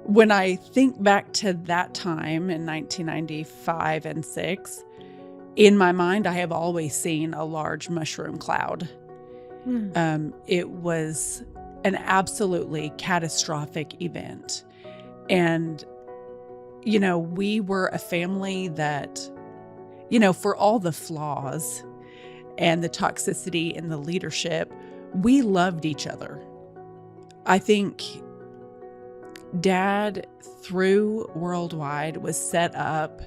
When I think back to that time in 1995 and 6, in my mind, I have always seen a large mushroom cloud. It was an absolutely catastrophic event. And, we were a family that, for all the flaws and the toxicity in the leadership, we loved each other. I think Dad, through Worldwide, was set up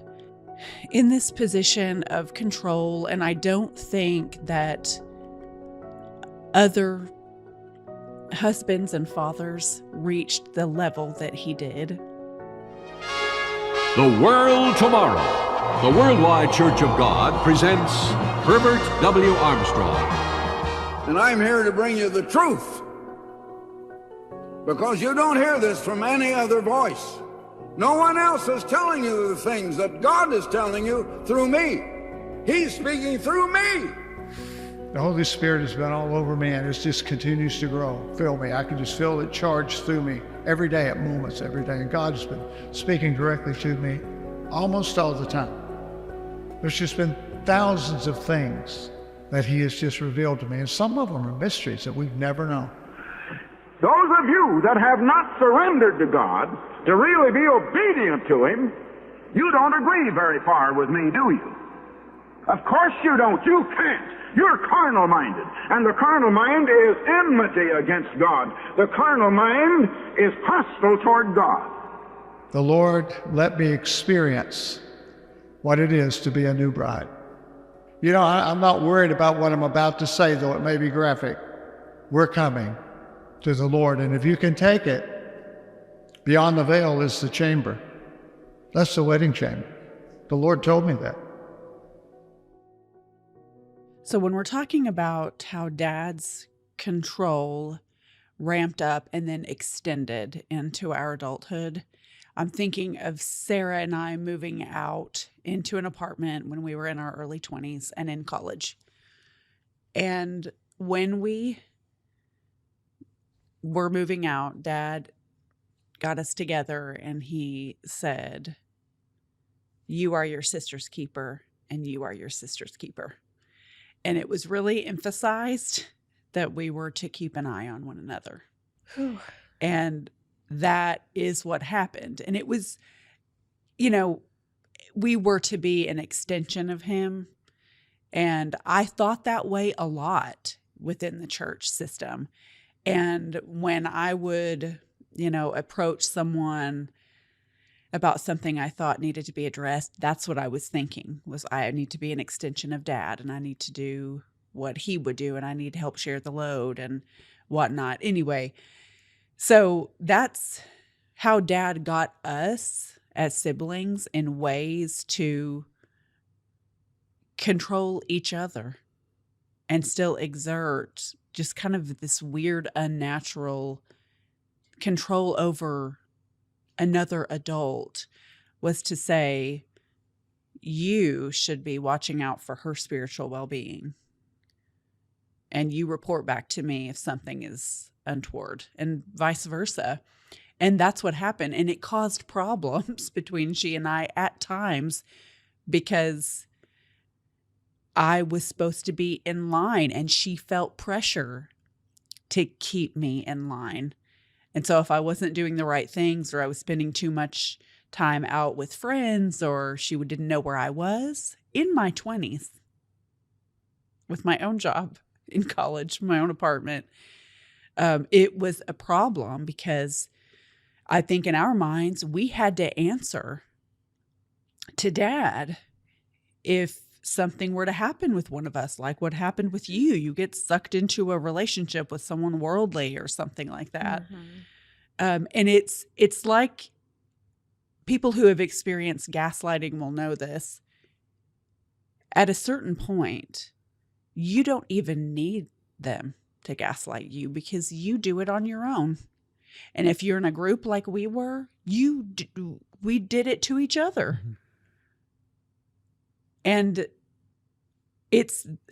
in this position of control, and I don't think that other husbands and fathers reached the level that he did. The World Tomorrow. The Worldwide Church of God presents Herbert W. Armstrong. And I'm here to bring you the truth, because you don't hear this from any other voice. No one else is telling you the things that God is telling you through me. He's speaking through me. The Holy Spirit has been all over me, and it just continues to grow, fill me. I can just feel it charged through me every day, at moments, every day. And God's been speaking directly to me almost all the time. There's just been thousands of things that He has just revealed to me, and some of them are mysteries that we've never known. Those of you that have not surrendered to God to really be obedient to Him, you don't agree very far with me, do you? Of course you don't. You can't. You're carnal-minded, and the carnal mind is enmity against God. The carnal mind is hostile toward God. The Lord let me experience what it is to be a new bride. I'm not worried about what I'm about to say, though it may be graphic. We're coming to the Lord, and if you can take it, beyond the veil is the chamber. That's the wedding chamber. The Lord told me that. So when we're talking about how Dad's control ramped up and then extended into our adulthood, I'm thinking of Sarah and I moving out into an apartment when we were in our early 20s and in college. And when we were moving out, Dad got us together and he said, "You are your sister's keeper, and you are your sister's keeper." And it was really emphasized that we were to keep an eye on one another. And that is what happened. And it was, we were to be an extension of Him. And I thought that way a lot within the church system. And when I would, approach someone about something I thought needed to be addressed, that's what I was thinking, was I need to be an extension of Dad, and I need to do what he would do, and I need to help share the load and whatnot. Anyway, so that's how Dad got us as siblings in ways to control each other and still exert just kind of this weird, unnatural control over another adult, was to say, you should be watching out for her spiritual well-being. And you report back to me if something is untoward, and vice versa. And that's what happened. And it caused problems between she and I at times, because I was supposed to be in line and she felt pressure to keep me in line. And so if I wasn't doing the right things, or I was spending too much time out with friends, or she didn't know where I was in my 20s with my own job in college, my own apartment, it was a problem, because I think in our minds, we had to answer to Dad if something were to happen with one of us, like what happened with you. You get sucked into a relationship with someone worldly or something like that. Mm-hmm. And it's like, people who have experienced gaslighting will know this. At a certain point, you don't even need them to gaslight you, because you do it on your own. And if you're in a group like we were, we did it to each other. Mm-hmm. And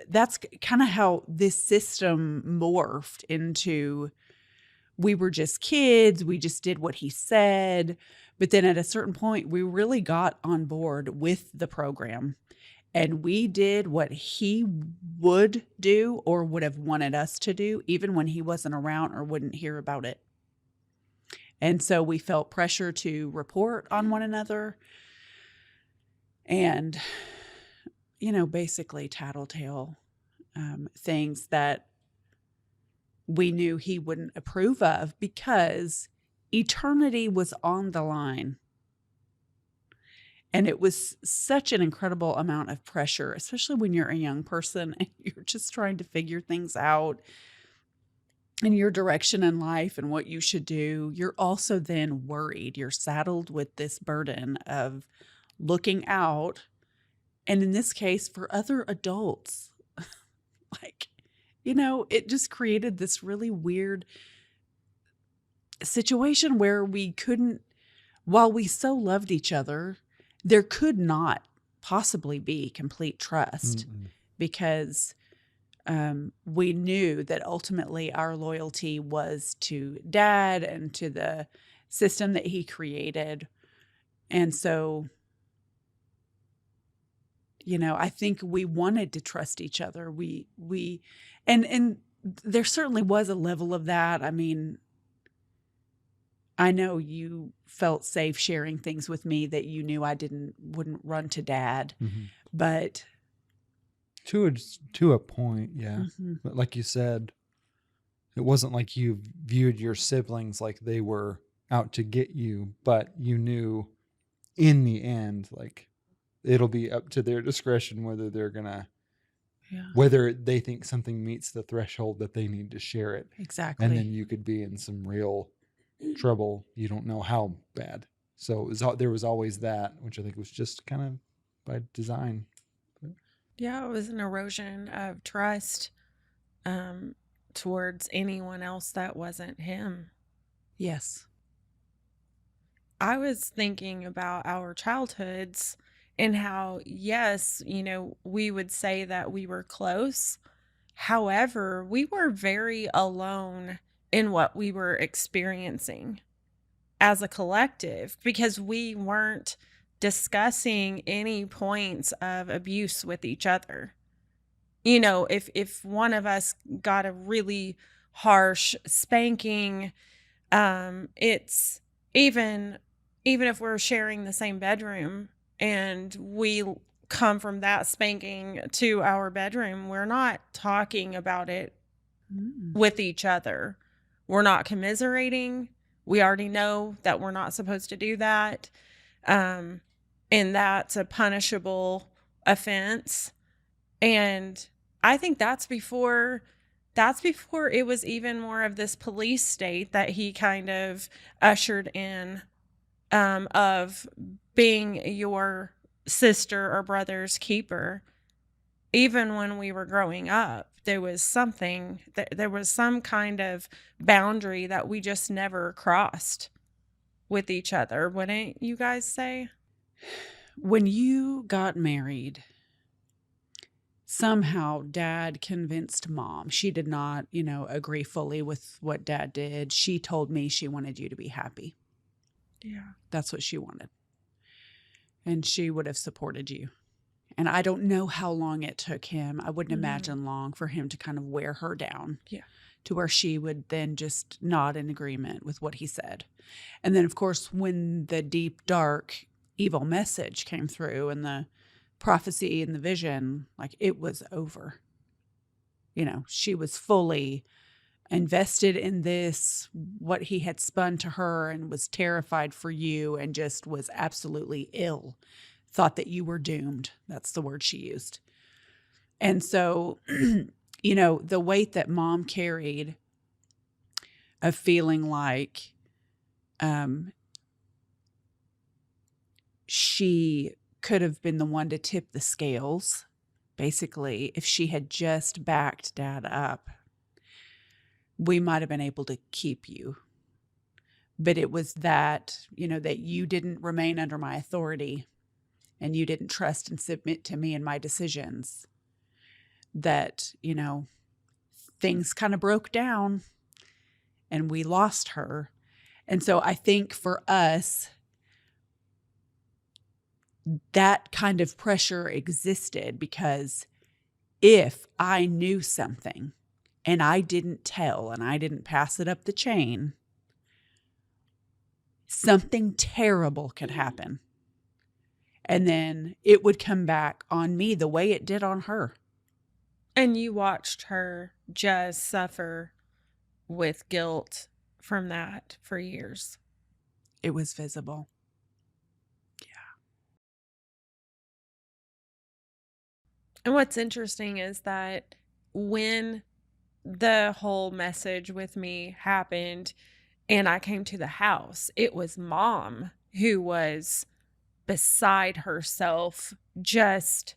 that's kind of how this system morphed into we were just kids. We just did what he said. But then at a certain point, we really got on board with the program and we did what he would do or would have wanted us to do, even when he wasn't around or wouldn't hear about it. And so we felt pressure to report on one another and, basically tattletale things that we knew he wouldn't approve of because eternity was on the line. And it was such an incredible amount of pressure, especially when you're a young person and you're just trying to figure things out and your direction in life and what you should do. You're also then worried. You're saddled with this burden of looking out. And in this case, for other adults, it just created this really weird situation where we couldn't, while we so loved each other, there could not possibly be complete trust because we knew that ultimately our loyalty was to Dad and to the system that he created. And so, I think we wanted to trust each other. And there certainly was a level of that. I mean, I know you felt safe sharing things with me that you knew I wouldn't run to Dad, but to a point, yeah. But like you said, it wasn't like you viewed your siblings like they were out to get you, but you knew in the end, like it'll be up to their discretion whether they're gonna, whether they think something meets the threshold that they need to share it. Exactly. And then you could be in some real trouble. You don't know how bad. So there was always that, which I think was just kind of by design. Yeah, it was an erosion of trust towards anyone else that wasn't him. Yes. I was thinking about our childhoods and how, yes, we would say that we were close. However, we were very alone in what we were experiencing as a collective because we weren't discussing any points of abuse with each other. If one of us got a really harsh spanking, it's even if we're sharing the same bedroom and we come from that spanking to our bedroom, we're not talking about it with each other. We're not commiserating. We already know that we're not supposed to do that. And that's a punishable offense. And I think that's before it was even more of this police state that he kind of ushered in, of being your sister or brother's keeper. Even when we were growing up, there was some kind of boundary that we just never crossed with each other. Wouldn't you guys say? When you got married, somehow Dad convinced Mom. She did not, agree fully with what Dad did. She told me she wanted you to be happy. Yeah. That's what she wanted. And she would have supported you. And I don't know how long it took him. I wouldn't imagine long for him to kind of wear her down. Yeah. To where she would then just nod in agreement with what he said. And then, of course, when the deep, dark, evil message came through and the prophecy and the vision, it was over. She was fully invested in this, what he had spun to her, and was terrified for you and just was absolutely ill. Thought that you were doomed. That's the word she used. And so, the weight that Mom carried of feeling like she could have been the one to tip the scales, basically, if she had just backed Dad up, we might have been able to keep you. But it was that, that you didn't remain under my authority and you didn't trust and submit to me and my decisions, that, things kind of broke down. and we lost her. And so I think for us, that kind of pressure existed because if I knew something and I didn't tell and I didn't pass it up the chain, something terrible could happen. And then it would come back on me the way it did on her. And you watched her just suffer with guilt from that for years. It was visible. And what's interesting is that when the whole message with me happened and I came to the house, it was Mom who was beside herself, just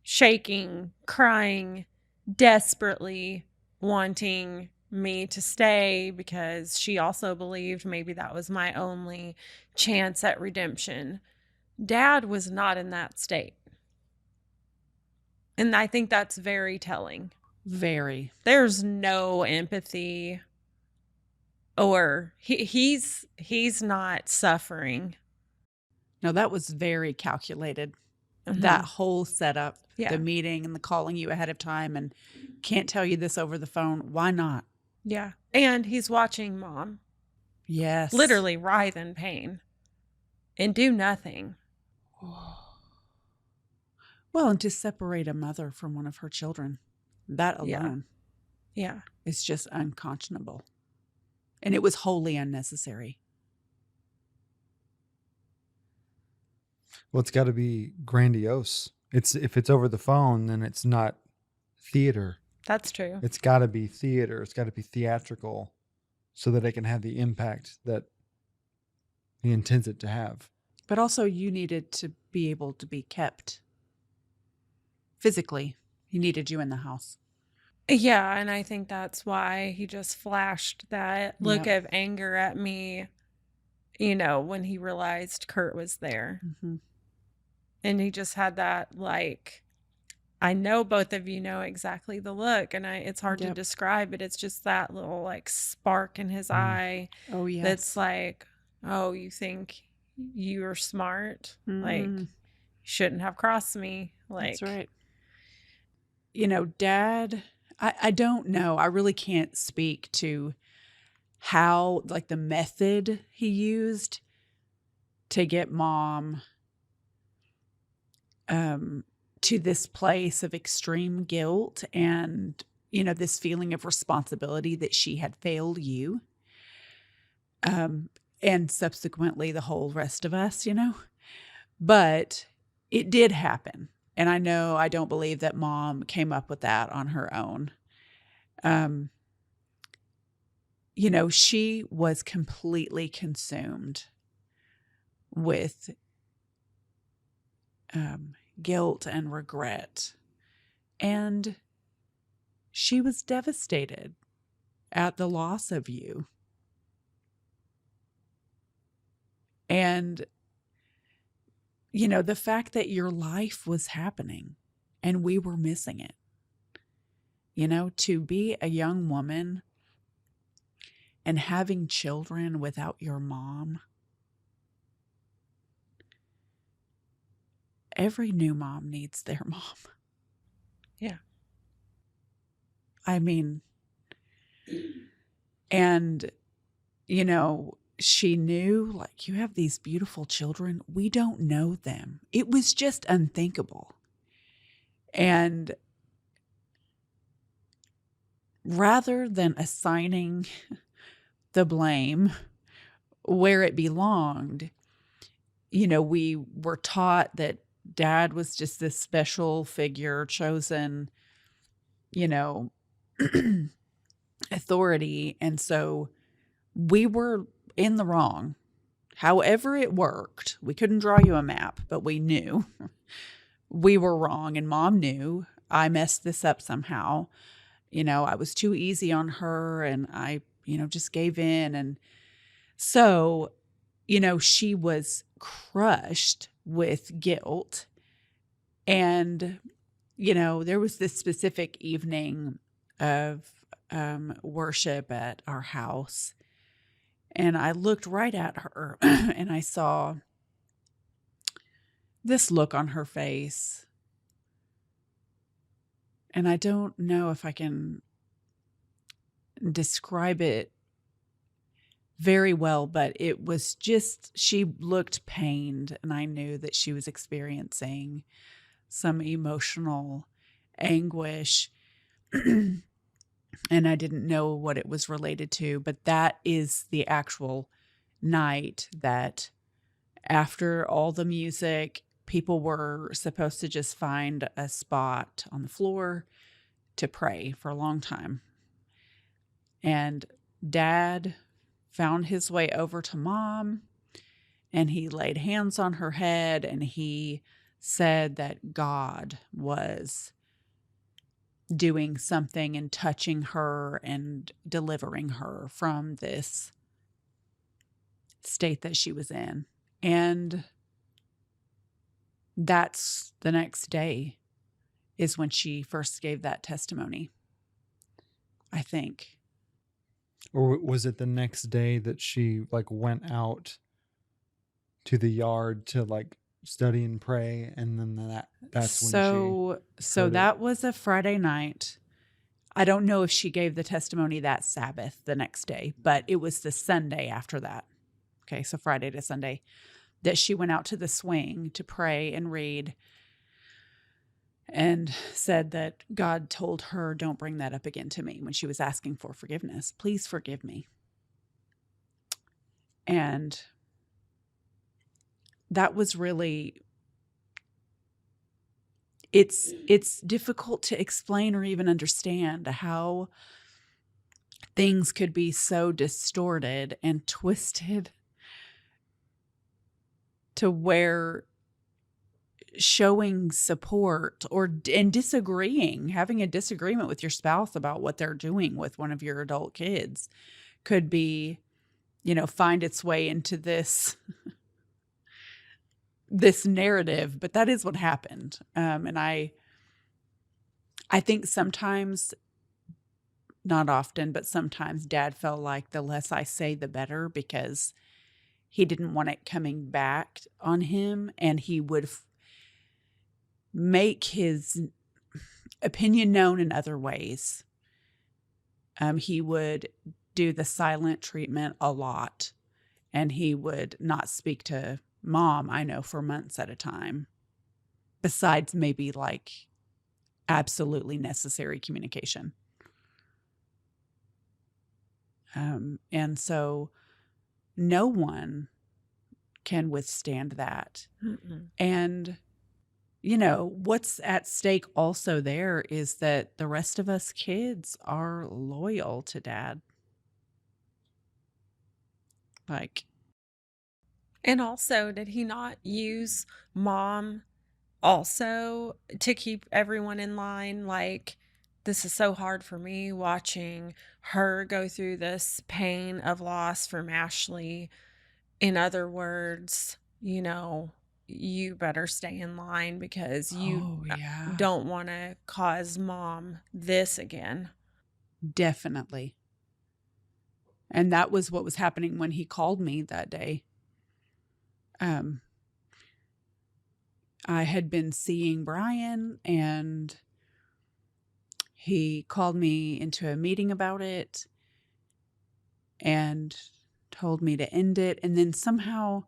shaking, crying, desperately wanting me to stay because she also believed maybe that was my only chance at redemption. Dad was not in that state. And I think that's very telling. Very. There's no empathy, or he's not suffering. No, that was very calculated. Mhm. That whole setup, Yeah. the meeting and the calling you ahead of time and can't tell you this over the phone. Why not? Yeah. And he's watching Mom Yes. literally writhe in pain and do nothing. Well, and to separate a mother from one of her children, that alone Yeah. is just unconscionable. And it was wholly unnecessary. Well, it's got to be grandiose. If it's over the phone, then it's not theater. That's true. It's got to be theater. It's got to be theatrical so that it can have the impact that he intends it to have. But also you needed to be able to be kept physically. He needed you in the house. Yeah, and I think that's why he just flashed that look Yep. of anger at me, you know, when he realized Kurt was there. Mm-hmm. And he just had that, like, I know both of you know exactly the look, and it's hard to Yep. describe, but it's just that little, like, spark in his eye Oh, yes. that's like, oh, you think you're smart? Like, you shouldn't have crossed me. Like, That's right. You know, Dad, I don't know. I really can't speak to how, like, the method he used to get Mom to this place of extreme guilt and, you know, this feeling of responsibility that she had failed you. And subsequently the whole rest of us, you know. But it did happen. And I know I don't believe that Mom came up with that on her own. You know, she was completely consumed with guilt and regret. And she was devastated at the loss of you. And, you know, the fact that your life was happening and we were missing it. You know, to be a young woman and having children without your mom. Every new mom needs their mom. yeah. I mean, and, you know, she knew, like, you have these beautiful children. We don't know them. It was just unthinkable. And rather than assigning the blame where it belonged, you know, we were taught that Dad was just this special figure, chosen, you know, authority. And so we were in the wrong. However it worked, we couldn't draw you a map, but we knew we were wrong. And Mom knew I messed this up somehow. You know, I was too easy on her and I, you know, just gave in. And so, you know, she was crushed with guilt. And, you know, there was this specific evening of worship at our house. And I looked right at her and I saw this look on her face. And I don't know if I can describe it very well, but it was just, she looked pained, and I knew that she was experiencing some emotional anguish. And I didn't know what it was related to, but that is the actual night that after all the music, people were supposed to just find a spot on the floor to pray for a long time. And Dad found his way over to Mom, and he laid hands on her head, and he said that God was doing something and touching her and delivering her from this state that she was in. And that's the next day is when she first gave that testimony, I think. Or was it the next day that she like went out to the yard to like study and pray, and then that's when So heard it? that was a Friday night. I don't know if she gave the testimony that Sabbath the next day, but it was the Sunday after that. Okay, so Friday to Sunday, that she went out to the swing to pray and read, and said that God told her, don't bring that up again to me, when she was asking for forgiveness. Please forgive me. And that was really, it's difficult to explain or even understand how things could be so distorted and twisted to where showing support and disagreeing, having a disagreement with your spouse about what they're doing with one of your adult kids could be, find its way into this narrative. But that is what happened. And I think sometimes, not often, but sometimes Dad felt like the less I say, the better, because he didn't want it coming back on him, and he would make his opinion known in other ways. He would do the silent treatment a lot, and he would not speak to Mom, I know, for months at a time, besides maybe like absolutely necessary communication. And so no one can withstand that. Mm-mm. And, what's at stake also there is that the rest of us kids are loyal to Dad. And also, did he not use Mom also to keep everyone in line? Like, this is so hard for me watching her go through this pain of loss from Ashley. In other words, you better stay in line because you yeah, don't want to cause Mom this again. definitely. And that was what was happening when he called me that day. I had been seeing Brian, and he called me into a meeting about it and told me to end it. And then somehow,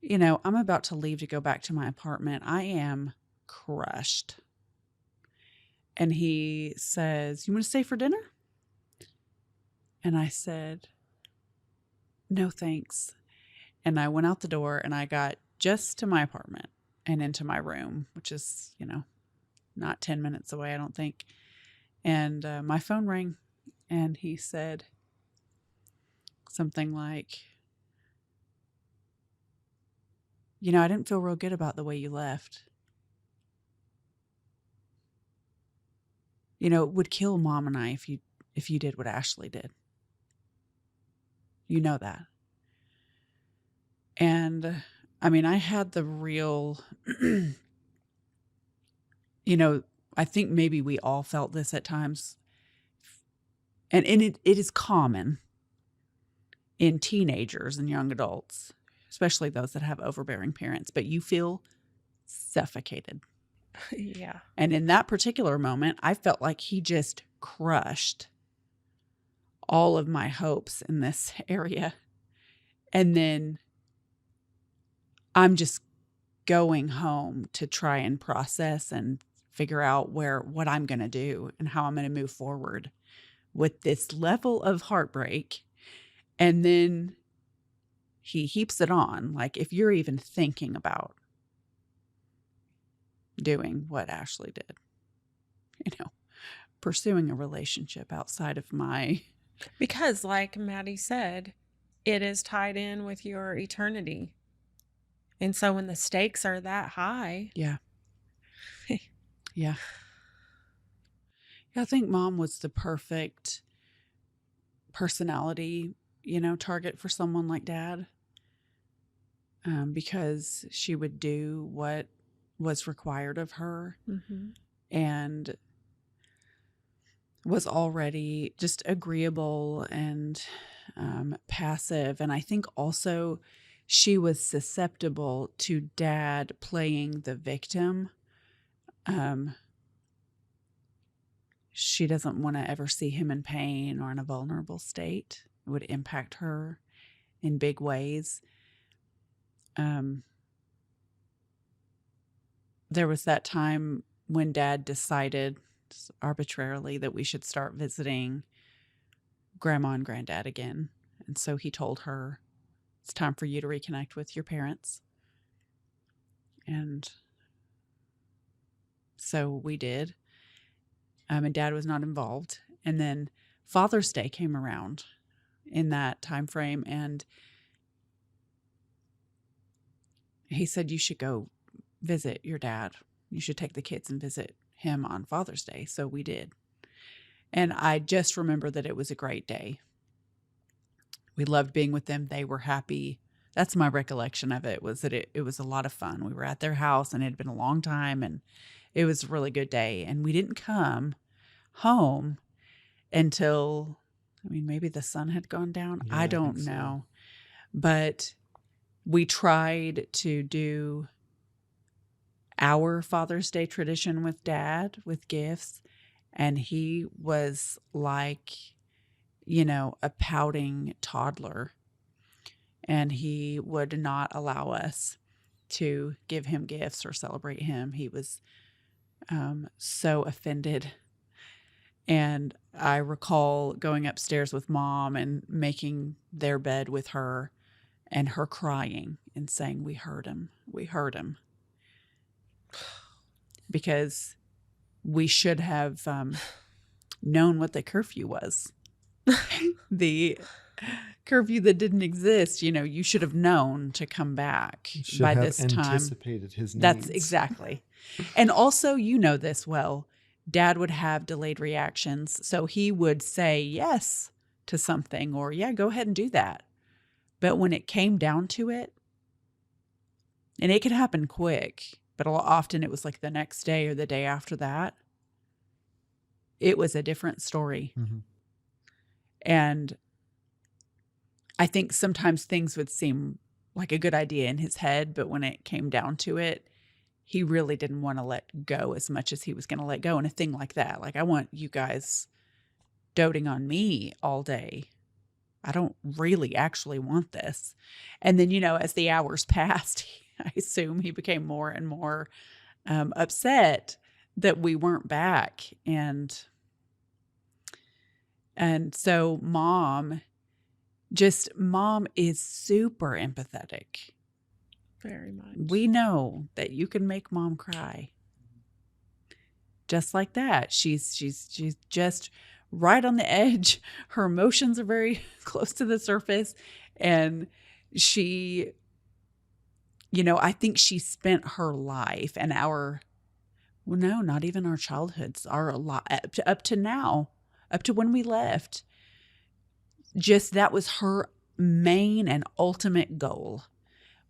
I'm about to leave to go back to my apartment. I am crushed. And he says, "You want to stay for dinner?" And I said, "No, thanks." And I went out the door, and I got just to my apartment and into my room, which is, not 10 minutes away, I don't think. And my phone rang, and he said something like, "I didn't feel real good about the way you left. It would kill Mom and I if you did what Ashley did. You know that." And I had the real, I think maybe we all felt this at times. And it is common in teenagers and young adults, especially those that have overbearing parents, but you feel suffocated. Yeah. And in that particular moment, I felt like he just crushed all of my hopes in this area. And then I'm just going home to try and process and figure out what I'm going to do and how I'm going to move forward with this level of heartbreak. And then he heaps it on. Like, if you're even thinking about doing what Ashley did, pursuing a relationship outside of my... Because, like Maddie said, it is tied in with your eternity. And so when the stakes are that high. Yeah. Yeah. I think Mom was the perfect personality, target for someone like Dad. Because she would do what was required of her, and was already just agreeable and passive. And I think also she was susceptible to Dad playing the victim. She doesn't want to ever see him in pain or in a vulnerable state. It would impact her in big ways. There was that time when Dad decided arbitrarily that we should start visiting Grandma and Granddad again. And so he told her, it's time for you to reconnect with your parents. And so we did. And Dad was not involved. And then Father's Day came around in that time frame, and he said, you should go visit your dad. You should take the kids and visit him on Father's Day. So we did. And I just remember that it was a great day. We loved being with them. They were happy. That's my recollection of it, was that it was a lot of fun. We were at their house, and it had been a long time, and it was a really good day. And we didn't come home until, maybe the sun had gone down. Yeah, I I don't think so. know. But we tried to do our Father's Day tradition with Dad, with gifts. And he was like, a pouting toddler. And he would not allow us to give him gifts or celebrate him. He was so offended. And I recall going upstairs with Mom and making their bed with her, and her crying and saying, we heard him. We heard him. Because we should have known what the curfew was. The curfew that didn't exist. You should have known to come back Should by have this time. anticipated his needs. That's exactly. And also, this well, Dad would have delayed reactions. So he would say yes to something, or, yeah, go ahead and do that. But when it came down to it, and it could happen quick, but often it was like the next day or the day after that, it was a different story. Mm-hmm. And I think sometimes things would seem like a good idea in his head, but when it came down to it, he really didn't want to let go as much as he was going to let go. And a thing like that, like, I want you guys doting on me all day. I don't really actually want this. And then, as the hours passed, I assume he became more and more upset that we weren't back. And so Mom is super empathetic. Very much. We know that you can make Mom cry. Just like that. She's just right on the edge. Her emotions are very close to the surface. And she, I think she spent her life and not even our childhoods, up to now, up to when we left. Just that was her main and ultimate goal,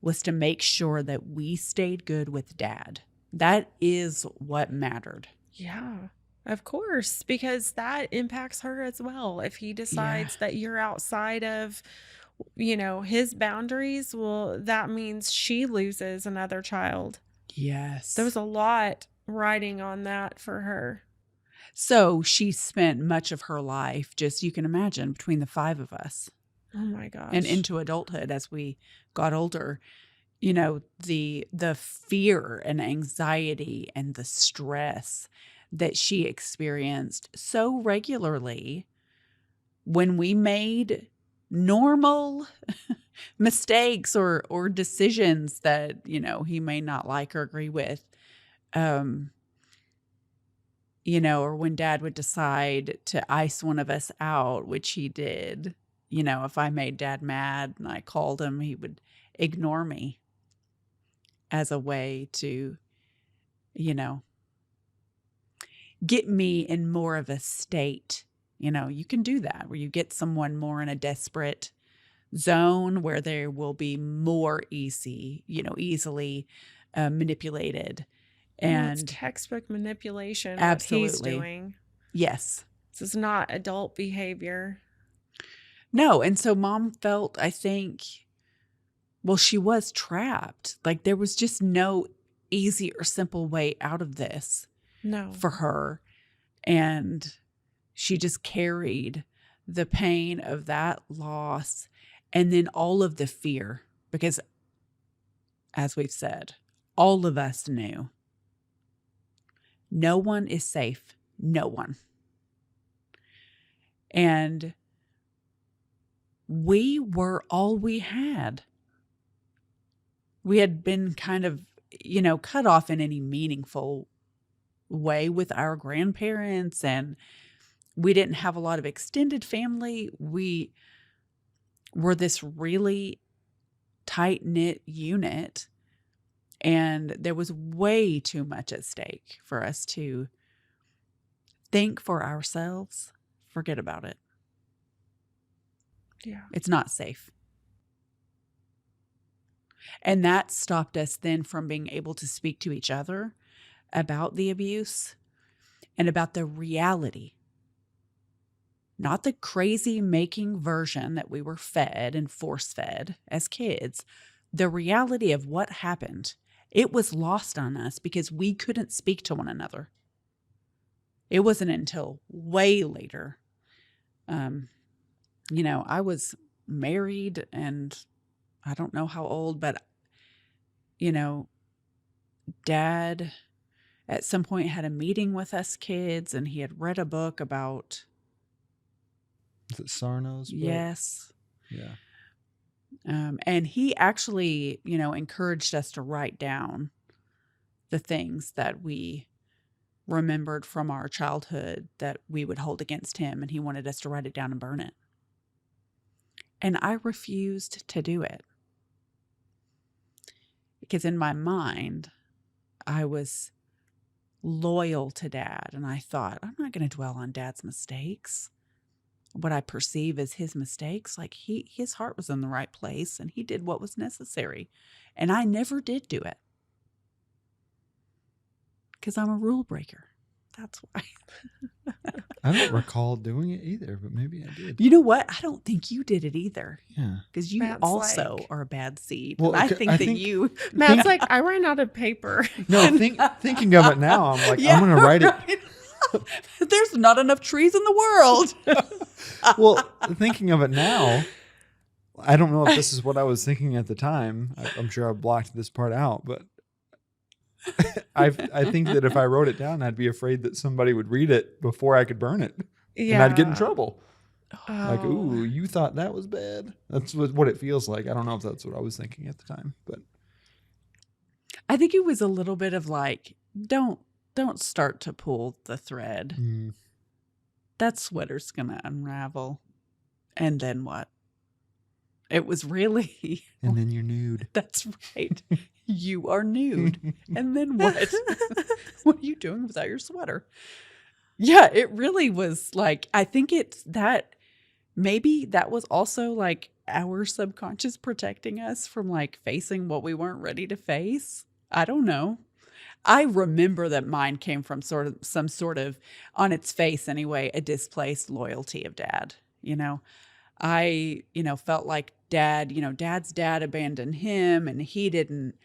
was to make sure that we stayed good with Dad. That is what mattered. Yeah. Of course, because that impacts her as well. If he Yeah. decides that you're outside of, his boundaries, well, that means she loses another child. There Yes. was a lot riding on that for her. So she spent much of her life, just you can imagine, between the five of us Oh my and gosh. into adulthood as we got older. The fear and anxiety and the stress that she experienced so regularly when we made normal mistakes or decisions that he may not like or agree with, um or when dad would decide to ice one of us out, which he did. If I made dad mad and I called him, he would ignore me as a way to, you know, get me in more of a state. You can do that where you get someone more in a desperate zone where they will be more easily manipulated. Well, it's And textbook manipulation, what he's absolutely, doing. yes. This is not adult behavior. No. And so mom felt, I think, well, she was trapped. Like there was just no easy or simple way out of this No. for her. And she just carried the pain of that loss and then all of the fear, because as we've said, all of us knew no one is safe. No one. And we were all we had. We had been kind of, cut off in any meaningful way with our grandparents, and we didn't have a lot of extended family. We were this really tight-knit unit, and there was way too much at stake for us to think for ourselves. Forget about it. Yeah. It's not safe. And that stopped us then from being able to speak to each other about the abuse and about the reality, not the crazy making version that we were fed and force fed as kids. The reality of what happened, it was lost on us because we couldn't speak to one another. It wasn't until way later. I was married and I don't know how old, but, dad at some point had a meeting with us kids and he had read a book about. Is it Sarno's book? Yes. Yeah. And he actually, encouraged us to write down the things that we remembered from our childhood that we would hold against him. And he wanted us to write it down and burn it. And I refused to do it. Because in my mind, I was loyal to dad. And I thought, I'm not going to dwell on dad's mistakes. What I perceive as his mistakes, like his heart was in the right place and he did what was necessary. And I never did do it. Because I'm a rule breaker. That's why. I don't recall doing it either, but maybe I did. You know what? I don't think you did it either. Yeah. Because you Matt's also like- are a bad seed. Well, and I okay, think I that think- you. Matt's like, I ran out of paper. No, thinking of it now, I'm like, Yeah, I'm going to write it. right. There's not enough trees in the world. Well, thinking of it now, I don't know if this is what I was thinking at the time. I'm sure I blocked this part out, but I think that if I wrote it down, I'd be afraid that somebody would read it before I could burn it, and I'd get in trouble. Like, Oh. ooh, you thought that was bad. That's what it feels like. I don't know if that's what I was thinking at the time, but I think it was a little bit of like, don't start to pull the thread. That sweater's going to unravel. And then what? It was really. and then you're nude. That's right. You are nude. And then what? What are you doing without your sweater? Yeah, it really was like, I think it's that maybe that was also like our subconscious protecting us from like facing what we weren't ready to face. I don't know. I remember that mine came from some sort of, on its face anyway, a displaced loyalty of dad. I, felt like dad's dad abandoned him and he didn't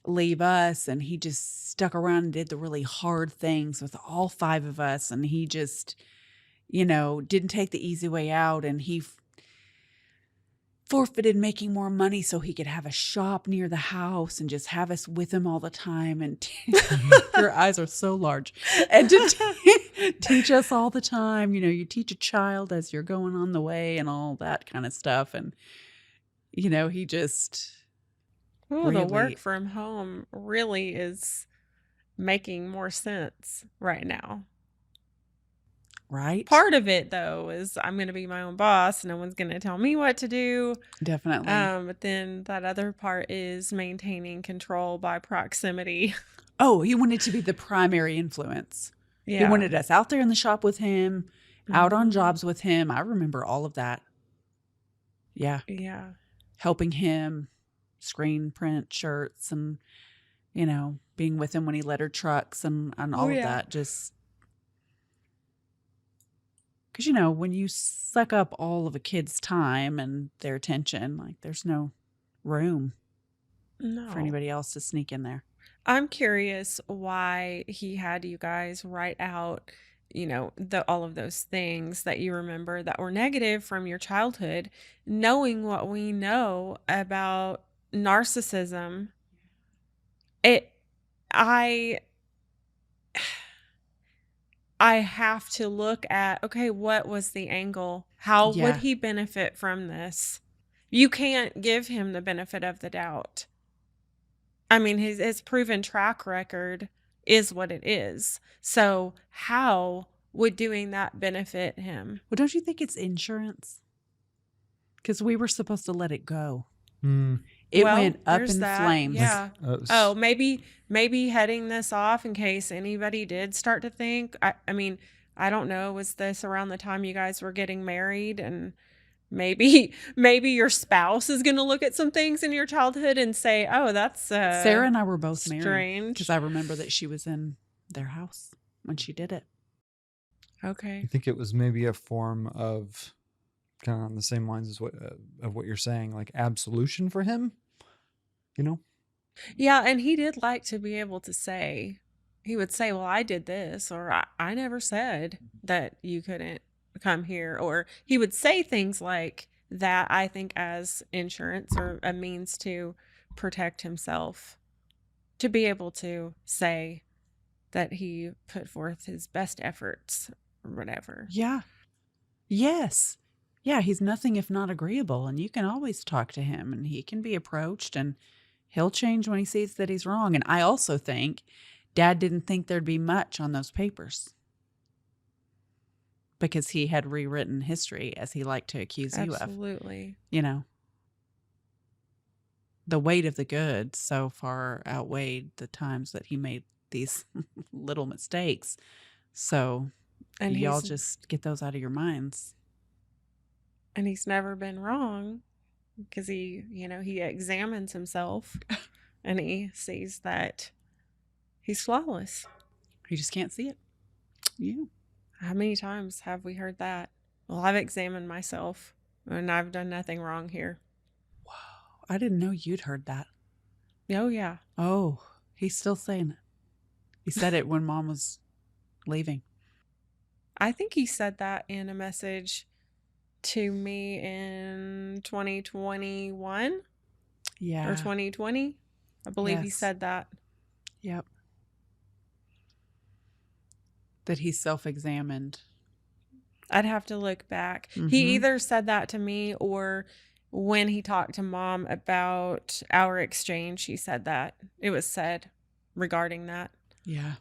leave us and he just stuck around and did the really hard things with all five of us. And he just, didn't take the easy way out, and he forfeited making more money so he could have a shop near the house and just have us with him all the time. And your eyes are so large. And to teach us all the time. You teach a child as you're going on the way and all that kind of stuff. And, he just Oh, the work really, from home really is making more sense right now. right? Part of it, though, is I'm going to be my own boss. No one's going to tell me what to do. Definitely. But then that other part is maintaining control by proximity. Oh, he wanted to be the primary influence. He Yeah. wanted us out there in the shop with him, out on Mhm. jobs with him. I remember all of that. Yeah. Yeah. Helping him screen print shirts and, being with him when he lettered trucks and all of yeah. that. Just because, when you suck up all of a kid's time and their attention, like there's no room for No. anybody else to sneak in there. I'm curious why he had you guys write out, all of those things that you remember that were negative from your childhood, knowing what we know about narcissism. I have to look at, okay, what was the angle? How Yeah. would he benefit from this? You can't give him the benefit of the doubt. I mean, his proven track record is what it is. So how would doing that benefit him? Well, don't you think it's insurance? Because we were supposed to let it go. It Well, went up there's in that. flames. Yeah. Oh, maybe heading this off in case anybody did start to think. I mean, I don't know. Was this around the time you guys were getting married? And maybe your spouse is going to look at some things in your childhood and say, "Oh, that's Sarah and I were both married strange." because I remember that she was in their house when she did it. Okay. I think it was maybe a form of kind of on the same lines as what you're saying, like absolution for him. Yeah, and he did like to be able to say, he would say, "Well, I did this," or I never said that you couldn't come here," or he would say things like that, I think, as insurance or a means to protect himself, to be able to say that he put forth his best efforts or whatever. Yeah. Yes. Yeah, he's nothing if not agreeable, and you can always talk to him, and he can be approached, and he'll change when he sees that he's wrong. And I also think Dad didn't think there'd be much on those papers because he had rewritten history, as he liked to accuse you of. Absolutely. The weight of the good so far outweighed the times that he made these little mistakes. So And y'all he's just get those out of your minds. and he's never been wrong because he examines himself and he sees that he's flawless. You just can't see it. Yeah. How many times have we heard that? Well, I've examined myself and I've done nothing wrong here. Wow. I didn't know you'd heard that. Oh, yeah. Oh, he's still saying it. He said it when Mom was leaving. I think he said that in a message to me in 2021 Yeah. or 2020. I believe he Yes. said that. Yep. That he self-examined. I'd have to look back. Mhm. He either said that to me or when he talked to Mom about our exchange, he said that. It was said regarding that. Yeah.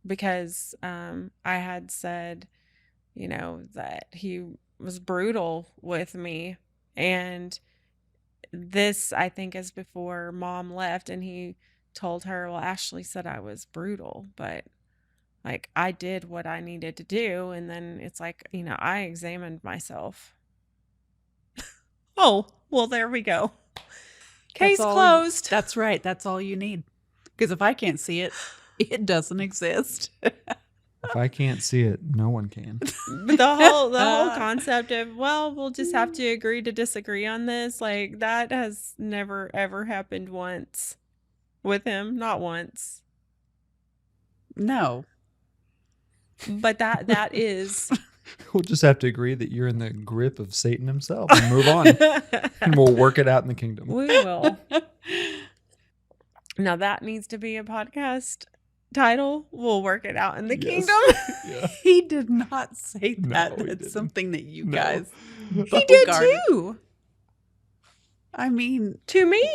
Because I had said, that he was brutal with me. And this, I think, is before Mom left. And he told her, well, Ashley said I was brutal, but like I did what I needed to do. And then it's like, I examined myself. Oh, well, there we go. Case That's all closed. That's right. That's all you need. Because if I can't see it, it doesn't exist. If I can't see it, no one can. But the whole concept of, well, we'll just have to agree to disagree on this, like, that has never ever happened once with him, not once. No. But that is We'll just have to agree that you're in the grip of Satan himself and move on. And we'll work it out in the kingdom. we will. Now that needs to be a podcast title. We'll work it out in the Yes. kingdom. Yeah. He did not say that. No, he That's didn't. something that you No. guys. He did Bogarted. too. I mean, To me,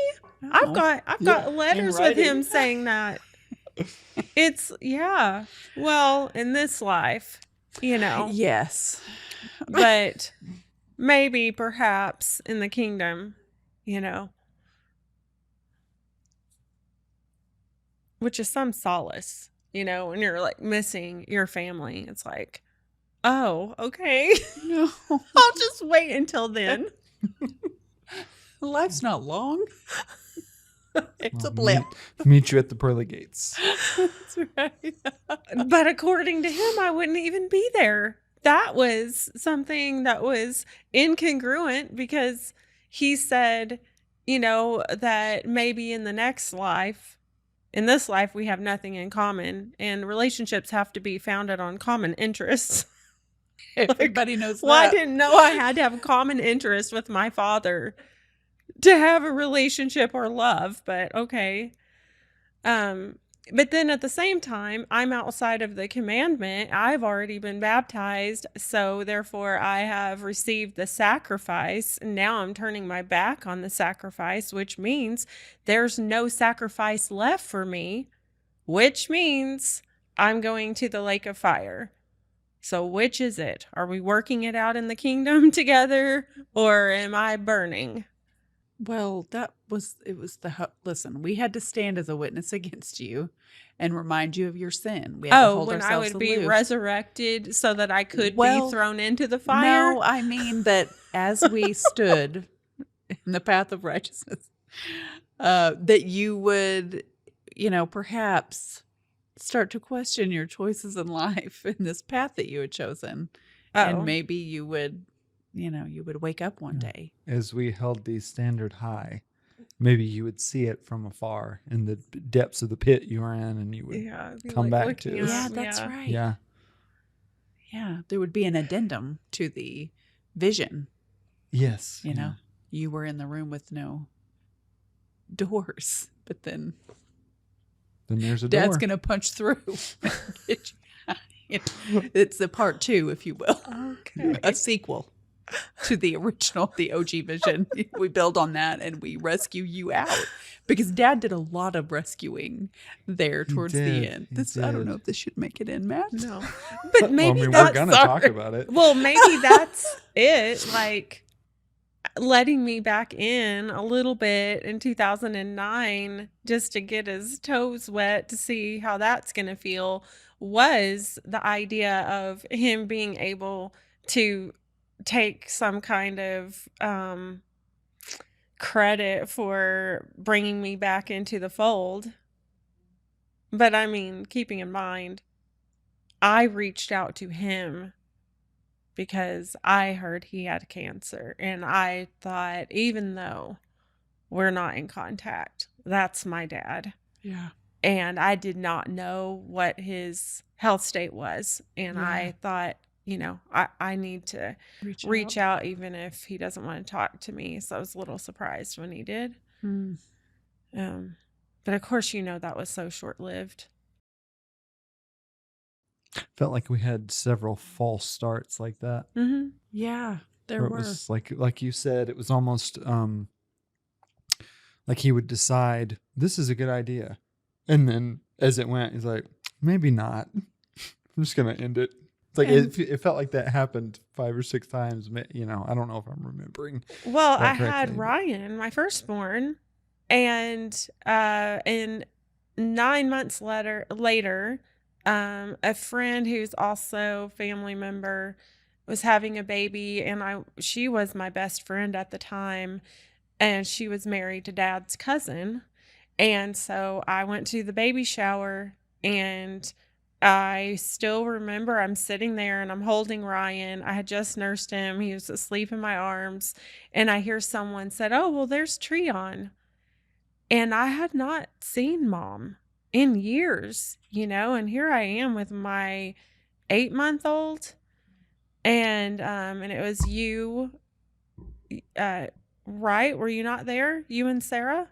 I've no. got letters with him saying that. It's well, in this life, Yes. but maybe perhaps in the kingdom, which is some solace, when you're like missing your family. It's like, oh, okay. No. I'll just wait until then. Life's not long. It's a I'll blip. Meet you at the pearly gates. That's right. But according to him, I wouldn't even be there. That was something that was incongruent, because he said, that maybe in this life, we have nothing in common, and relationships have to be founded on common interests. Everybody knows that. Well, I didn't know I had to have a common interest with my father to have a relationship or love, but okay. But then at the same time, I'm outside of the commandment. I've already been baptized, so therefore I have received the sacrifice. And now I'm turning my back on the sacrifice, which means there's no sacrifice left for me, which means I'm going to the lake of fire. So which is it? Are we working it out in the kingdom together, or am I burning? Well, listen, we had to stand as a witness against you and remind you of your sin. We had to hold when I ourselves would be aloof. resurrected so that I could Well, be thrown into the fire? No, I mean that as we stood in the path of righteousness, that you would, perhaps start to question your choices in life in this path that you had chosen. And maybe you would, you would wake up one day. As we held the standard high, maybe you would see it from afar in the depths of the pit you were in, and you would come back to us. Yeah, that's right. Yeah. Yeah, there would be an addendum to the vision. Yes. You were in the room with no doors, but then there's a door. Dad's going to punch through. It's a part 2, if you will. Okay. A sequel to the original, the OG vision. We build on that and we rescue you out, because Dad did a lot of rescuing there towards the end. I don't know if this should make it in, Matt. No. But maybe we're that's going to talk about it. Well, maybe that's it. Like, letting me back in a little bit in 2009 just to get his toes wet to see how that's going to feel was the idea of him being able to take some kind of credit for bringing me back into the fold. But I mean, keeping in mind, I reached out to him because I heard he had cancer, and I thought, even though we're not in contact, that's my dad. Yeah. And I did not know what his health state was. And I thought, I need to reach out even if he doesn't want to talk to me. So I was a little surprised when he did. But of course, that was so short-lived. Felt like we had several false starts like that. Mm-hmm. Yeah, there were. were. It was like you said, it was almost like he would decide, this is a good idea. And then as it went, he's like, maybe not. I'm just going to end it. It's like it felt like that happened 5 or 6 times. I don't know if I'm remembering. Well, I had Ryan, my firstborn, and 9 months later, a friend who's also family member was having a baby, and she was my best friend at the time, and she was married to Dad's cousin. And so I went to the baby shower, and I still remember I'm sitting there and I'm holding Ryan. I had just nursed him. He was asleep in my arms. And I hear someone said, "Oh, well, there's Treon." And I had not seen Mom in years, and here I am with my 8-month-old. And it was you, right? Were you not there? You and Sarah?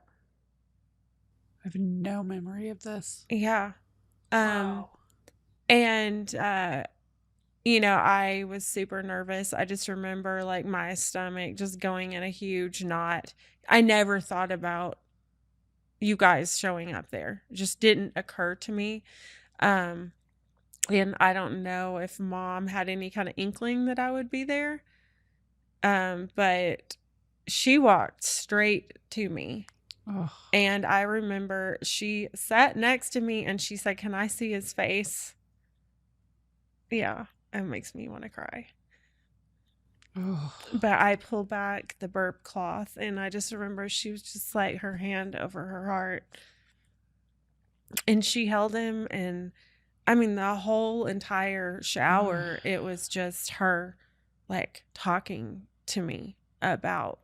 I have no memory of this. Yeah. Wow. And I was super nervous. I just remember like my stomach just going in a huge knot. I never thought about you guys showing up there. It just didn't occur to me. Um, and I don't know if Mom had any kind of inkling that I would be there. But she walked straight to me. Oh. And I remember she sat next to me and she said, "Can I see his face?" Yeah, it makes me want to cry. Oh. But I pulled back the burp cloth, and I just remember she was just like her hand over her heart. And she held him, and I mean, the whole entire shower, it was just her like talking to me about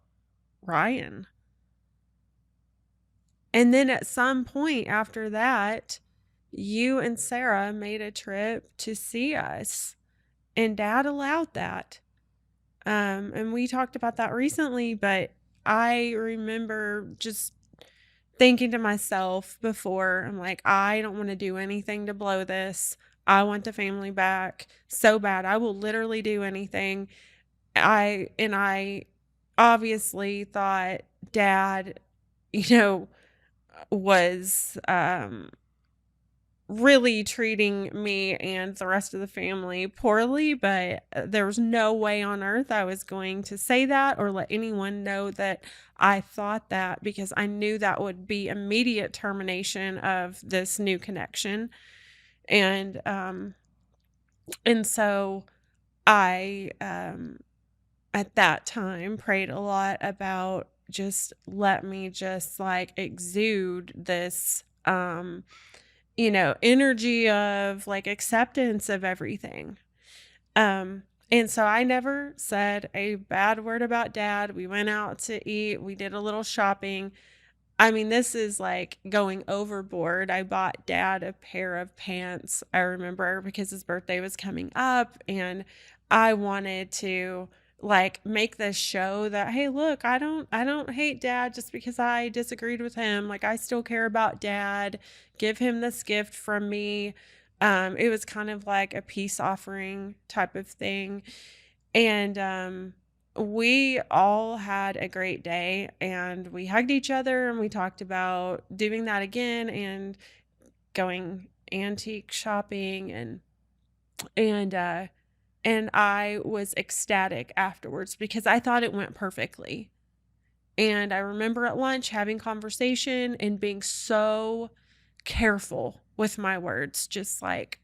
Ryan. And then at some point after that, you and Sarah made a trip to see us, and Dad allowed that. And we talked about that recently, but I remember just thinking to myself before, I'm like, I don't want to do anything to blow this. I want the family back so bad. I will literally do anything. I obviously thought Dad, was really treating me and the rest of the family poorly, but there was no way on earth I was going to say that or let anyone know that I thought that, because I knew that would be immediate termination of this new connection. And so I at that time prayed a lot about just let me just like exude this energy of like acceptance of everything. And so I never said a bad word about Dad. We went out to eat, we did a little shopping. I mean, this is like going overboard. I bought Dad a pair of pants, I remember, because his birthday was coming up, and I wanted to like make this show that, hey, look, I don't hate Dad just because I disagreed with him. Like, I still care about Dad. Give him this gift from me. It was kind of like a peace offering type of thing. And we all had a great day, and we hugged each other, and we talked about doing that again and going antique shopping, and I was ecstatic afterwards because I thought it went perfectly. And I remember at lunch having conversation and being so careful with my words, just like,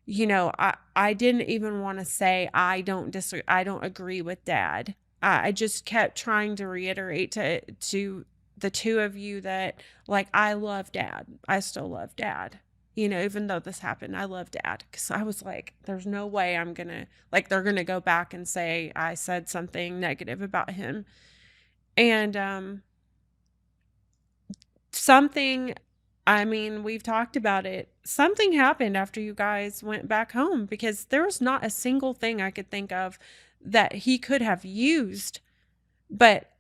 I didn't even want to say I don't agree with Dad. I just kept trying to reiterate to the two of you that, like, I love Dad. I still love Dad. Even though this happened, I love Dad, because I was like, there's no way I'm gonna, like, they're gonna go back and say I said something negative about him. And something, I mean, we've talked about it. Something happened after you guys went back home, because there was not a single thing I could think of that he could have used. But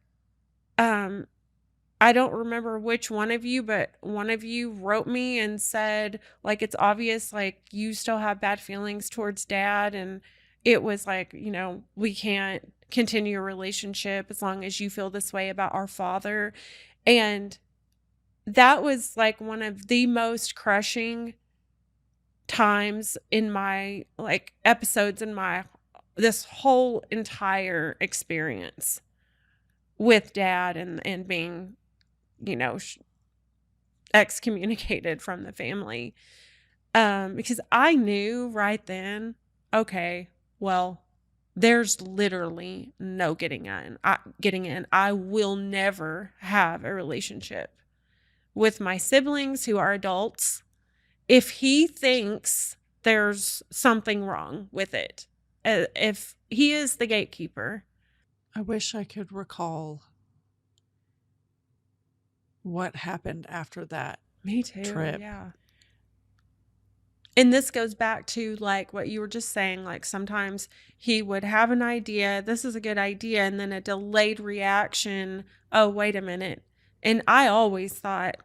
I don't remember which one of you, but one of you wrote me and said, like, it's obvious, like, you still have bad feelings towards Dad. And it was like, we can't continue a relationship as long as you feel this way about our father. And that was like one of the most crushing times in my like episodes in my this whole entire experience with Dad, and being, excommunicated from the family. Because I knew right then, okay, well, there's literally no getting in. I will never have a relationship with my siblings who are adults if he thinks there's something wrong with it. If he is the gatekeeper. I wish I could recall what happened after that Me too. trip. Yeah. And this goes back to like what you were just saying, like sometimes he would have an idea, this is a good idea, and then a delayed reaction, oh, wait a minute. And I always thought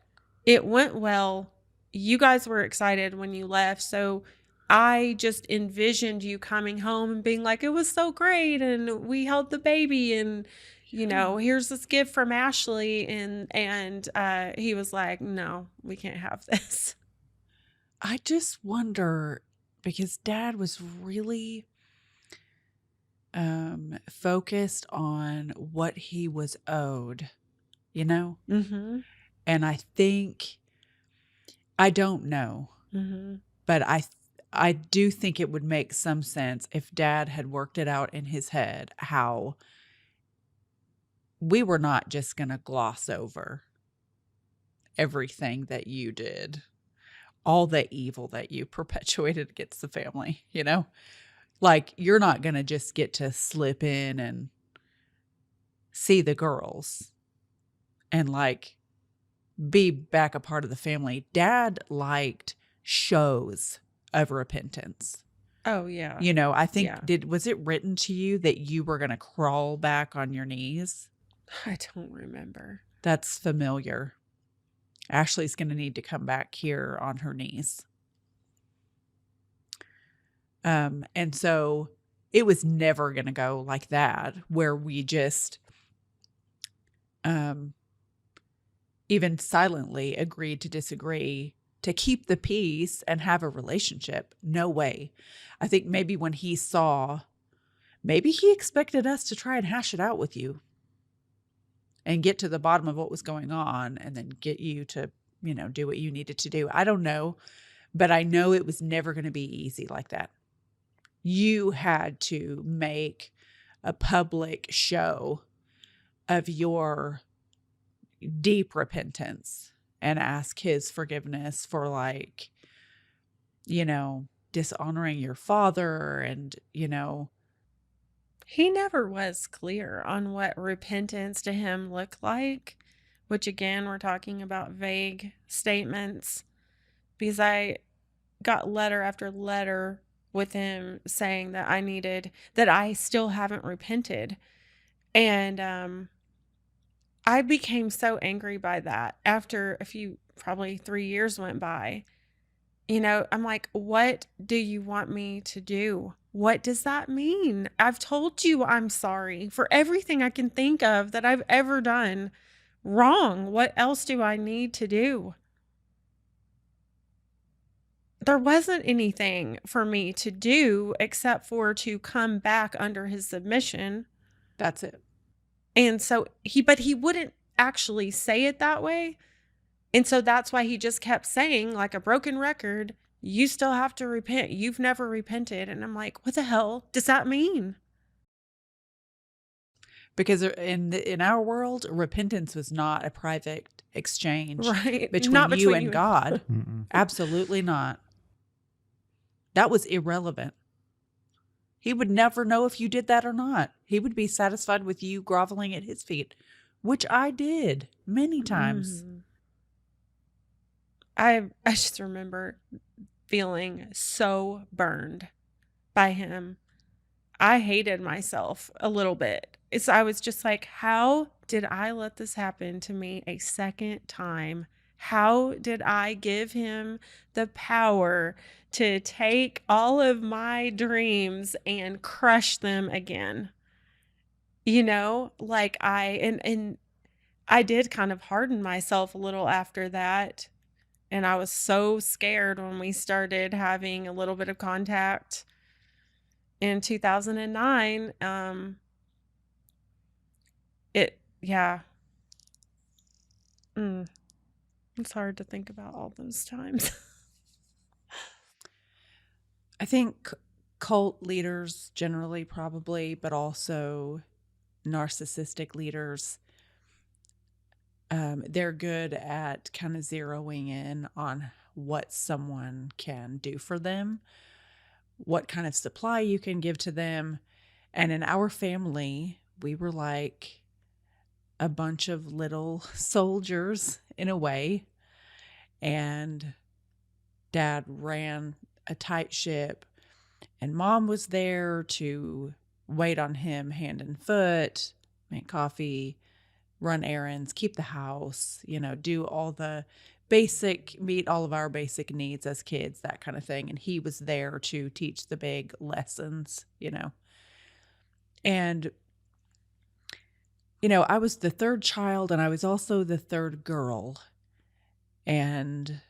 it went well. You guys were excited when you left. So I just envisioned you coming home and being like, it was so great. And we held the baby and, you know, here's this gift from Ashley. And he was like, no, we can't have this. I just wonder, because Dad was really focused on what he was owed, you know? Mm-hmm. And I think, I don't know, Mm-hmm. but I do think it would make some sense if Dad had worked it out in his head how we were not just going to gloss over everything that you did, all the evil that you perpetuated against the family, you know? Like, you're not going to just get to slip in and see the girls and like be back a part of the family. Dad liked shows of repentance. Oh, yeah. You know, I think, Yeah. was it written to you that you were going to crawl back on your knees? I don't remember. That's familiar. Ashley's going to need to come back here on her knees. And so it was never going to go like that, where we just even silently agreed to disagree to keep the peace and have a relationship. No way. I think maybe when he saw, maybe he expected us to try and hash it out with you and get to the bottom of what was going on and then get you to, you know, do what you needed to do. I don't know, but I know it was never going to be easy like that. You had to make a public show of your deep repentance and ask his forgiveness for, like, you know, dishonoring your father and, you know. He never was clear on what repentance to him looked like, which again, we're talking about vague statements, because I got letter after letter with him saying that I still haven't repented. And I became so angry by that after probably 3 years went by. You know, I'm like, what do you want me to do? What does that mean? I've told you I'm sorry for everything I can think of that I've ever done wrong. What else do I need to do? There wasn't anything for me to do except for to come back under his submission. That's it. And so but he wouldn't actually say it that way. And so that's why he just kept saying, like a broken record, you still have to repent. You've never repented. And I'm like, what the hell does that mean? Because in our world, repentance was not a private exchange Right. between Not you between and you. God. Mm-mm. Absolutely not. That was irrelevant. He would never know if you did that or not. He would be satisfied with you groveling at his feet, which I did many times. Mhm. I just remember feeling so burned by him. I hated myself a little bit. I was just like, how did I let this happen to me a second time? How did I give him the power to take all of my dreams and crush them again? You know, like and I did kind of harden myself a little after that. And I was so scared when we started having a little bit of contact in 2009. Yeah. It's hard to think about all those times. I think cult leaders generally, probably, but also narcissistic leaders, they're good at kind of zeroing in on what someone can do for them, what kind of supply you can give to them. And in our family, we were like a bunch of little soldiers in a way. And dad ran a tight ship, and mom was there to wait on him hand and foot, make coffee, run errands, keep the house, do all the meet all of our basic needs as kids, that kind of thing. And he was there to teach the big lessons. And, I was the third child, and I was also the third girl. And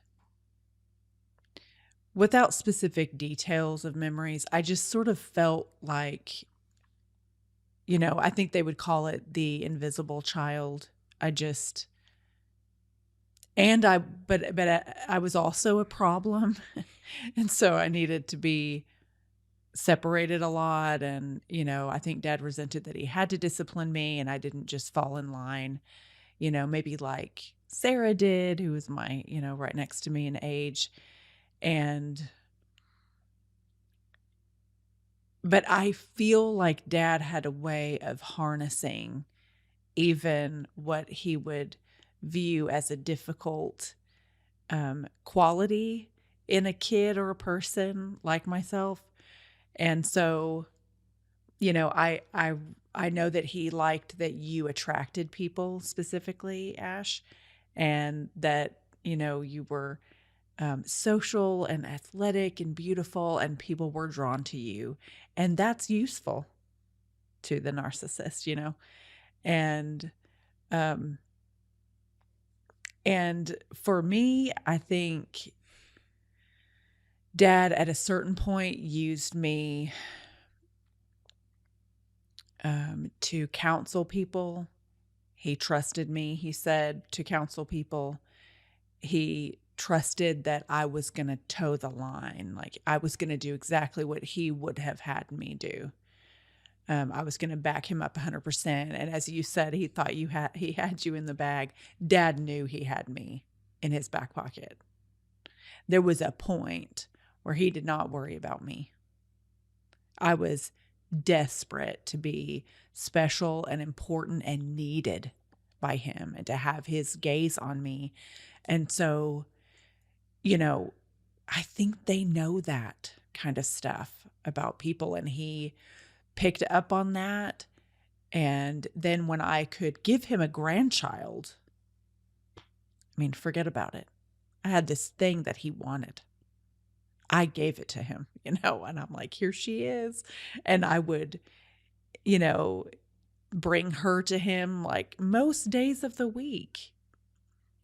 without specific details of memories, I just sort of felt like, I think they would call it the invisible child. But I was also a problem. And so I needed to be separated a lot. And, I think dad resented that he had to discipline me and I didn't just fall in line, maybe like Sarah did, who was my, right next to me in age. But I feel like dad had a way of harnessing even what he would view as a difficult quality in a kid or a person like myself. And so, I know that he liked that you attracted people specifically, Ash, and that, you were social and athletic and beautiful, and people were drawn to you. And that's useful to the narcissist. And, um, and for me, I think dad at a certain point used me to counsel people. He trusted me, he said, to counsel people. He trusted that I was going to toe the line. Like I was going to do exactly what he would have had me do. I was going to back him up 100%. And as you said, he thought he had you in the bag. Dad knew he had me in his back pocket. There was a point where he did not worry about me. I was desperate to be special and important and needed by him and to have his gaze on me. And so, I think they know that kind of stuff about people. And he picked up on that. And then when I could give him a grandchild, forget about it. I had this thing that he wanted. I gave it to him, and I'm like, here she is. And I would, bring her to him like most days of the week,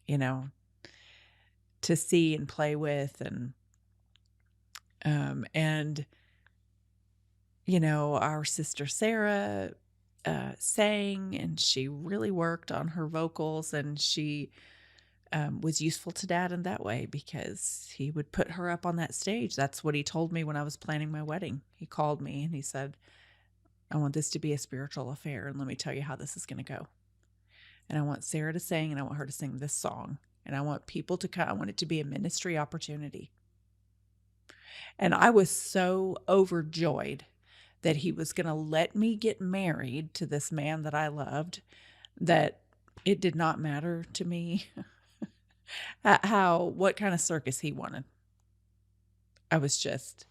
to see and play with. And our sister Sarah sang, and she really worked on her vocals, and she was useful to dad in that way because he would put her up on that stage. That's what he told me when I was planning my wedding. He called me and he said, I want this to be a spiritual affair, and let me tell you how this is going to go. And I want Sarah to sing, and I want her to sing this song, and I want people to come. I want it to be a ministry opportunity. And I was so overjoyed that he was going to let me get married to this man that I loved, that it did not matter to me what kind of circus he wanted. I was just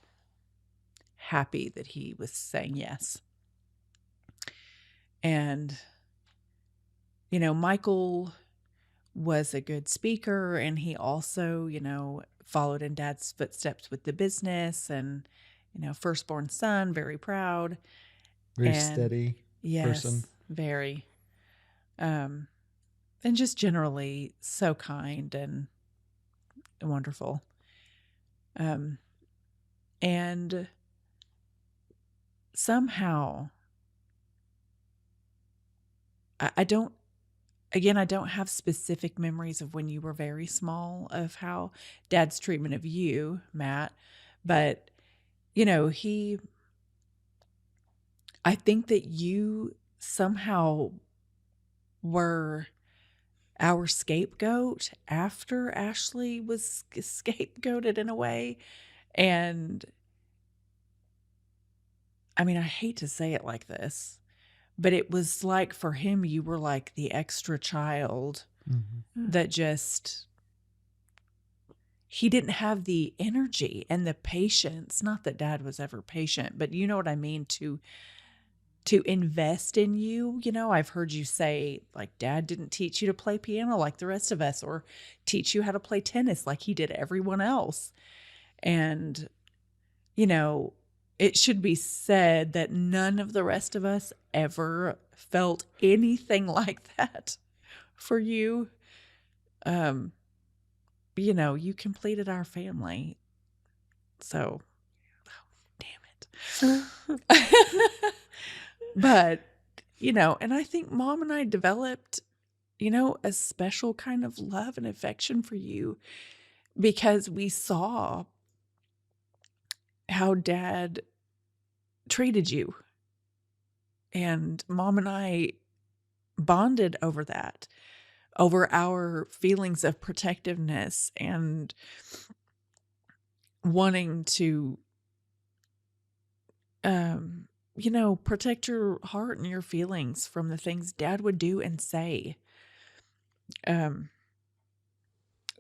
happy that he was saying yes. And, Michael was a good speaker, and he also, followed in dad's footsteps with the business, and, firstborn son, very proud. Very steady person. Very. And just generally so kind and wonderful. And somehow I don't have specific memories of when you were very small of how dad's treatment of you, Matt, but I think that you somehow were our scapegoat after Ashley was scapegoated in a way. And I mean, I hate to say it like this, but it was like for him, you were like the extra child that just, he didn't have the energy and the patience. Not that Dad was ever patient, but you know what I mean, to invest in you. You know, I've heard you say, like, Dad didn't teach you to play piano like the rest of us, or teach you how to play tennis like he did everyone else. And, you know, it should be said that none of the rest of us ever felt anything like that for you. You know, you completed our family. So, damn it. But, you know, and I think Mom and I developed, you know, a special kind of love and affection for you because we saw how Dad treated you. And Mom and I bonded over that, over our feelings of protectiveness and wanting to, you know, protect your heart and your feelings from the things Dad would do and say.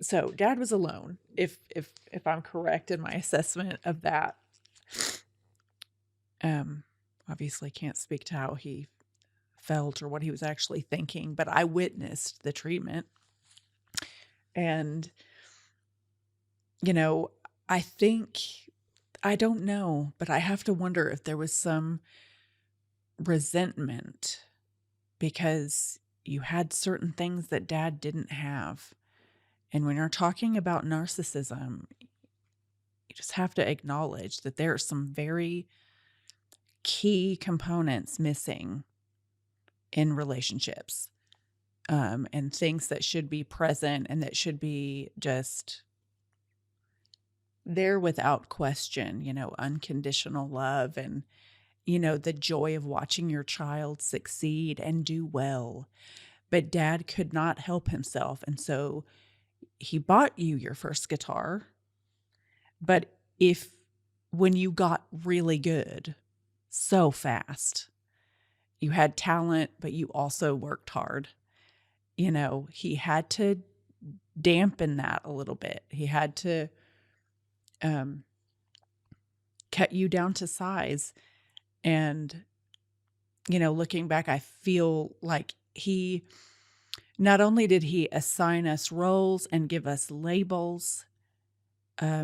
So Dad was alone, if I'm correct in my assessment of that. Obviously can't speak to how he felt or what he was actually thinking, but I witnessed the treatment. And, you know, I don't know, but I have to wonder if there was some resentment because you had certain things that Dad didn't have. And when you're talking about narcissism, you just have to acknowledge that there are some very key components missing in relationships, and things that should be present and that should be just there without question, you know, unconditional love and, you know, the joy of watching your child succeed and do well. But Dad could not help himself. And so he bought you your first guitar. But when you got really good so fast, you had talent, but you also worked hard. You know, he had to dampen that a little bit. He had to cut you down to size. And, you know, looking back, I feel like not only did he assign us roles and give us labels,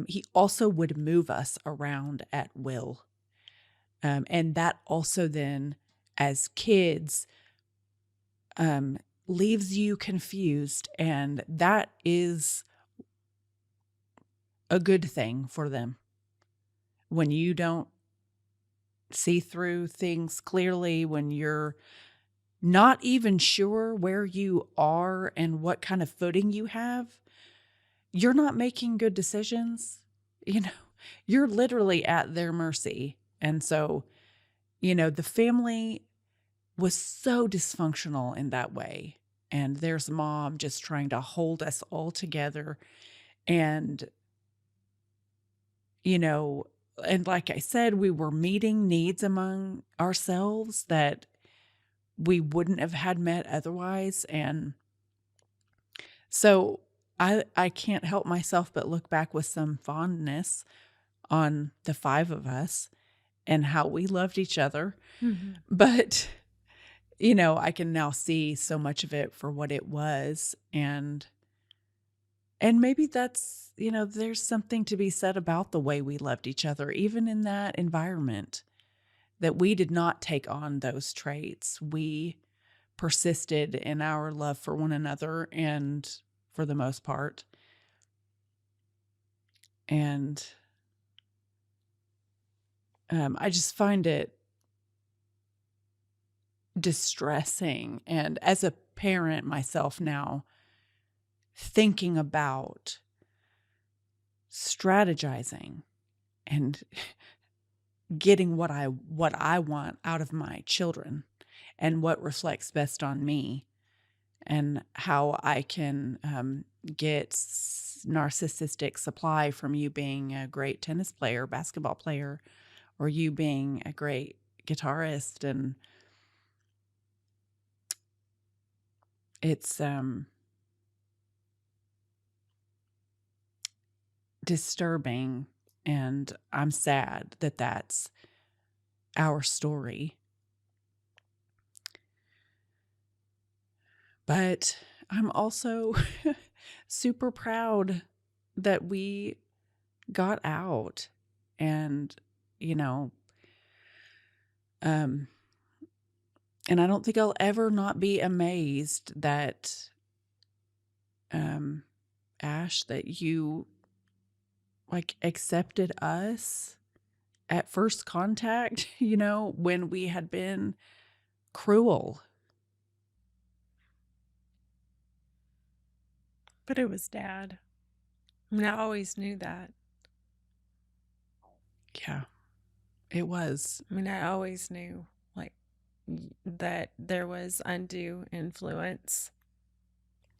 he also would move us around at will. And that also then, as kids, leaves you confused. And that is a good thing for them. When you don't see through things clearly, when you're not even sure where you are and what kind of footing you have, you're not making good decisions. You know, you're literally at their mercy. And so, you know, the family was so dysfunctional in that way. And there's Mom just trying to hold us all together. And, you know, and like I said, we were meeting needs among ourselves that we wouldn't have had met otherwise. And so I can't help myself but look back with some fondness on the 5 of us and how we loved each other. But, you know, I can now see so much of it for what it was. And maybe that's, you know, there's something to be said about the way we loved each other, even in that environment, that we did not take on those traits. We persisted in our love for one another, and for the most part. And I just find it distressing. And as a parent myself now, thinking about strategizing and getting what I want out of my children and what reflects best on me. and how I can get narcissistic supply from you being a great tennis player, basketball player, or you being a great guitarist. And it's disturbing, and I'm sad that that's our story. But I'm also super proud that we got out, and, and I don't think I'll ever not be amazed that, Ash, that you accepted us at first contact, when we had been cruel. But it was Dad. I mean, I always knew that. Yeah, it was. I mean, I always knew that there was undue influence.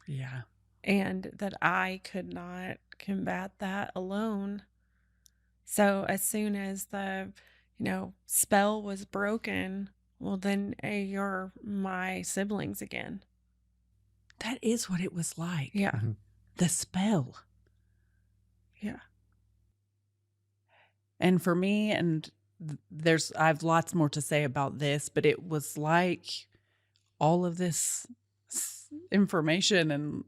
Yeah. And that I could not combat that alone. So as soon as the, spell was broken, well, then you're my siblings again. That is what it was like. Yeah. Mm-hmm. The spell. Yeah. And for me, and I have lots more to say about this, but it was like all of this information and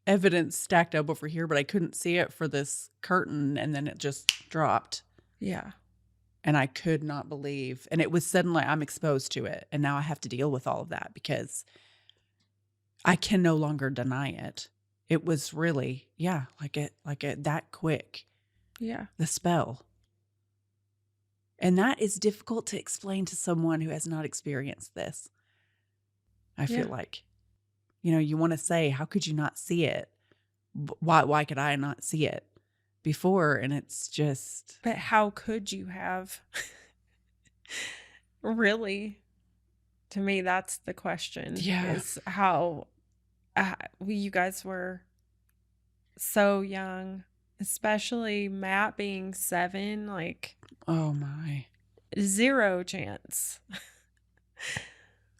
evidence stacked up over here, but I couldn't see it for this curtain, and then it just dropped. Yeah. And I could not believe. And it was suddenly I'm exposed to it, and now I have to deal with all of that because I can no longer deny it. It was really, like it that quick. Yeah. The spell. And that is difficult to explain to someone who has not experienced this. I feel like, you want to say, how could you not see it? Why could I not see it before? And it's just. But how could you have? Really? To me, that's the question. Yeah. Is how you guys were so young, especially Matt being 7, Oh my. 0 chance.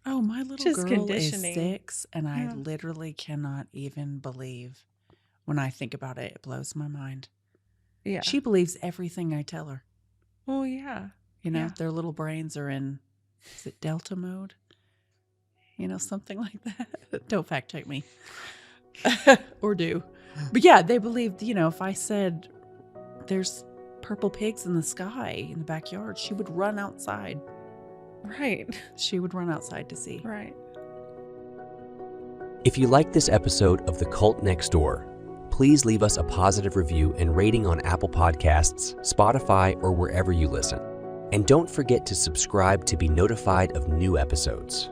Oh, my little Just girl conditioning. is 6, and I literally cannot even believe when I think about it. It blows my mind. Yeah. She believes everything I tell her. Oh, yeah. Their little brains are in, is it Delta mode? Something like that. Don't fact check me. Or do. But yeah, they believed, if I said there's purple pigs in the sky in the backyard, she would run outside. Right. She would run outside to see. Right. If you like this episode of The Cult Next Door, please leave us a positive review and rating on Apple Podcasts, Spotify, or wherever you listen. And don't forget to subscribe to be notified of new episodes.